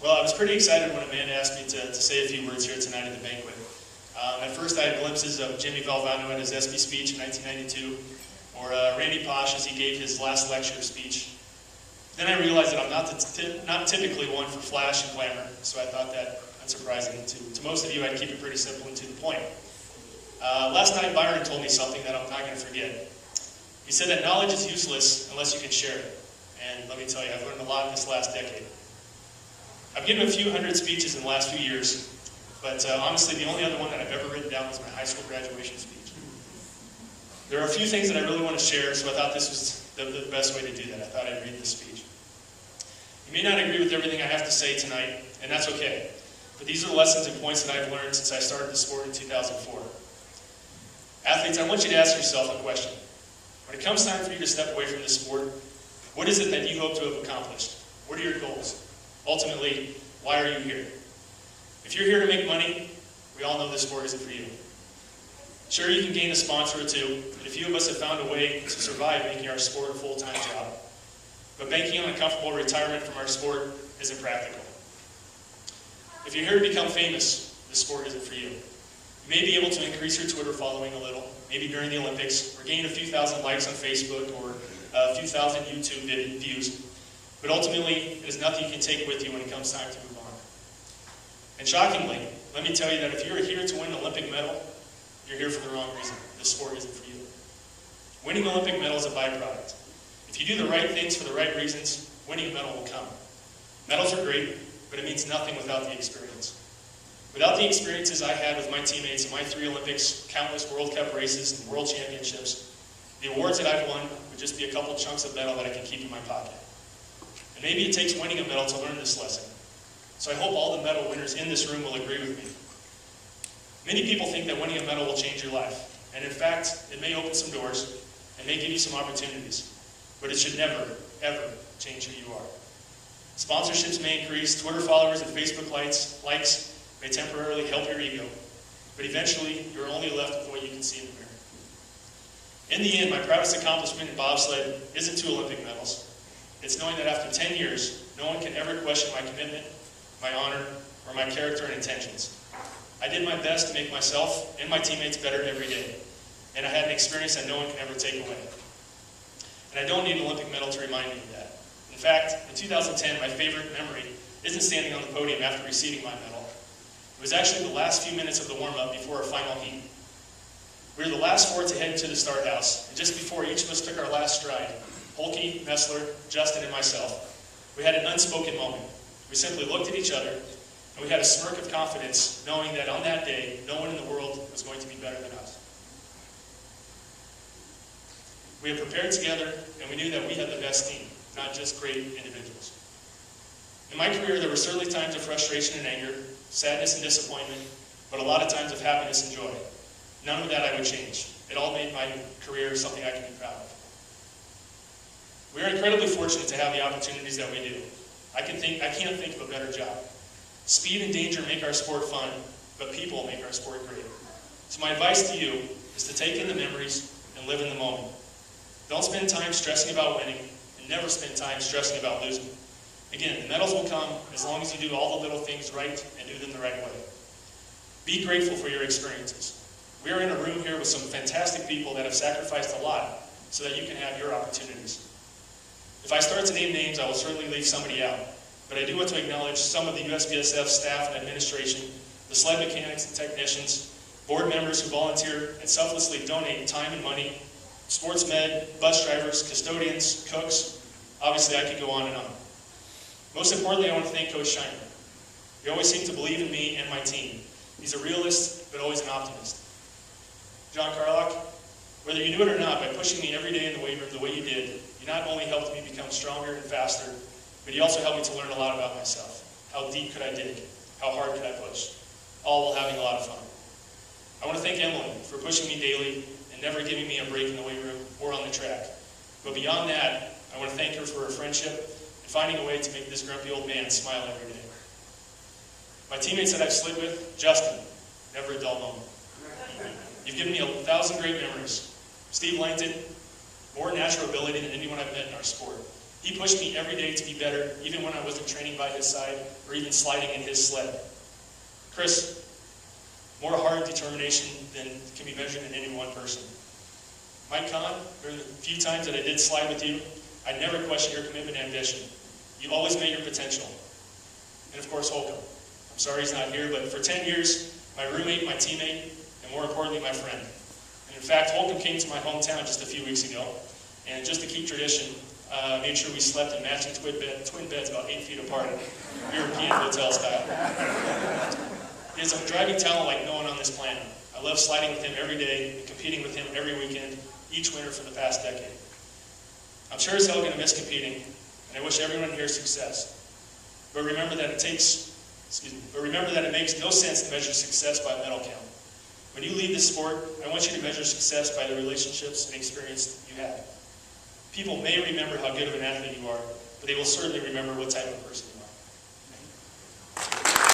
Well, I was pretty excited when Amanda asked me to say a few words here tonight at the banquet. At first I had glimpses of Jimmy Valvano at his SB speech in 1992, or Randy Posh as he gave his last lecture speech. Then I realized that I'm not typically one for flash and glamour, so I thought that unsurprising. To most of you, I'd keep it pretty simple and to the point. Last night, Byron told me something that I'm not going to forget. He said that knowledge is useless unless you can share it. And let me tell you, I've learned a lot in this last decade. I've given a few hundred speeches in the last few years, but honestly, the only other one that I've ever written down was my high school graduation speech. There are a few things that I really want to share, so I thought this was the best way to do that. I thought I'd read this speech. You may not agree with everything I have to say tonight, and that's okay. But these are the lessons and points that I've learned since I started the sport in 2004. Athletes, I want you to ask yourself a question. When it comes time for you to step away from this sport, what is it that you hope to have accomplished? What are your goals? Ultimately, why are you here? If you're here to make money, we all know this sport isn't for you. Sure, you can gain a sponsor or two, and a few of us have found a way to survive making our sport a full-time job. But banking on a comfortable retirement from our sport isn't practical. If you're here to become famous, this sport isn't for you. You may be able to increase your Twitter following a little, maybe during the Olympics, or gain a few thousand likes on Facebook, or a few thousand YouTube views. But ultimately, it is nothing you can take with you when it comes time to move on. And shockingly, let me tell you that if you're here to win an Olympic medal, you're here for the wrong reason. This sport isn't for you. Winning an Olympic medal is a byproduct. If you do the right things for the right reasons, winning a medal will come. Medals are great, but it means nothing without the experience. Without the experiences I had with my teammates in my 3 Olympics, countless World Cup races, and World Championships, the awards that I've won would just be a couple chunks of metal that I can keep in my pocket. And maybe it takes winning a medal to learn this lesson. So I hope all the medal winners in this room will agree with me. Many people think that winning a medal will change your life. And in fact, it may open some doors and may give you some opportunities. But it should never, ever change who you are. Sponsorships may increase, Twitter followers and Facebook likes may temporarily help your ego. But eventually, you're only left with what you can see in the mirror. In the end, my proudest accomplishment in bobsled isn't 2 Olympic medals. It's knowing that after 10 years, no one can ever question my commitment, my honor, or my character and intentions. I did my best to make myself and my teammates better every day, and I had an experience that no one can ever take away. And I don't need an Olympic medal to remind me of that. In fact, in 2010, my favorite memory isn't standing on the podium after receiving my medal. It was actually the last few minutes of the warm-up before our final heat. We were the last 4 to head into the start house, and just before each of us took our last stride, Holke, Messler, Justin, and myself, we had an unspoken moment. We simply looked at each other, and we had a smirk of confidence, knowing that on that day, no one in the world was going to be better than us. We had prepared together, and we knew that we had the best team, not just great individuals. In my career, there were certainly times of frustration and anger, sadness and disappointment, but a lot of times of happiness and joy. None of that I would change. It all made my career something I can be proud of. We are incredibly fortunate to have the opportunities that we do. I can't think of a better job. Speed and danger make our sport fun, but people make our sport great. So my advice to you is to take in the memories and live in the moment. Don't spend time stressing about winning, and never spend time stressing about losing. Again, the medals will come as long as you do all the little things right and do them the right way. Be grateful for your experiences. We are in a room here with some fantastic people that have sacrificed a lot so that you can have your opportunities. If I start to name names, I will certainly leave somebody out. But I do want to acknowledge some of the USBSF staff and administration, the sled mechanics and technicians, board members who volunteer and selflessly donate time and money, sports med, bus drivers, custodians, cooks. Obviously, I could go on and on. Most importantly, I want to thank Coach Shiner. He always seemed to believe in me and my team. He's a realist, but always an optimist. John Carlock, whether you knew it or not, by pushing me every day in the weight room the way you did, you not only helped me become stronger and faster, but you also helped me to learn a lot about myself. How deep could I dig? How hard could I push? All while having a lot of fun. I want to thank Emily for pushing me daily and never giving me a break in the weight room or on the track. But beyond that, I want to thank her for her friendship and finding a way to make this grumpy old man smile every day. My teammates that I've slid with, Justin, never a dull moment. You've given me 1,000 great memories. Steve Langton, more natural ability than anyone I've met in our sport. He pushed me every day to be better, even when I wasn't training by his side or even sliding in his sled. Chris, more hard determination than can be measured in any one person. Mike Kahn, during the few times that I did slide with you, I never questioned your commitment and ambition. You always made your potential. And of course, Holcomb. I'm sorry he's not here, but for 10 years, my roommate, my teammate, and more importantly, my friend. And in fact, Holcomb came to my hometown just a few weeks ago, and just to keep tradition, made sure we slept in matching twin beds about 8 feet apart, European hotel style. He has a driving talent like no one on this planet. I love sliding with him every day and competing with him every weekend, each winter for the past decade. I'm sure as hell going to miss competing, and I wish everyone here success. But remember that it makes no sense to measure success by medal count. When you leave this sport, I want you to measure success by the relationships and experience you have. People may remember how good of an athlete you are, but they will certainly remember what type of person you are.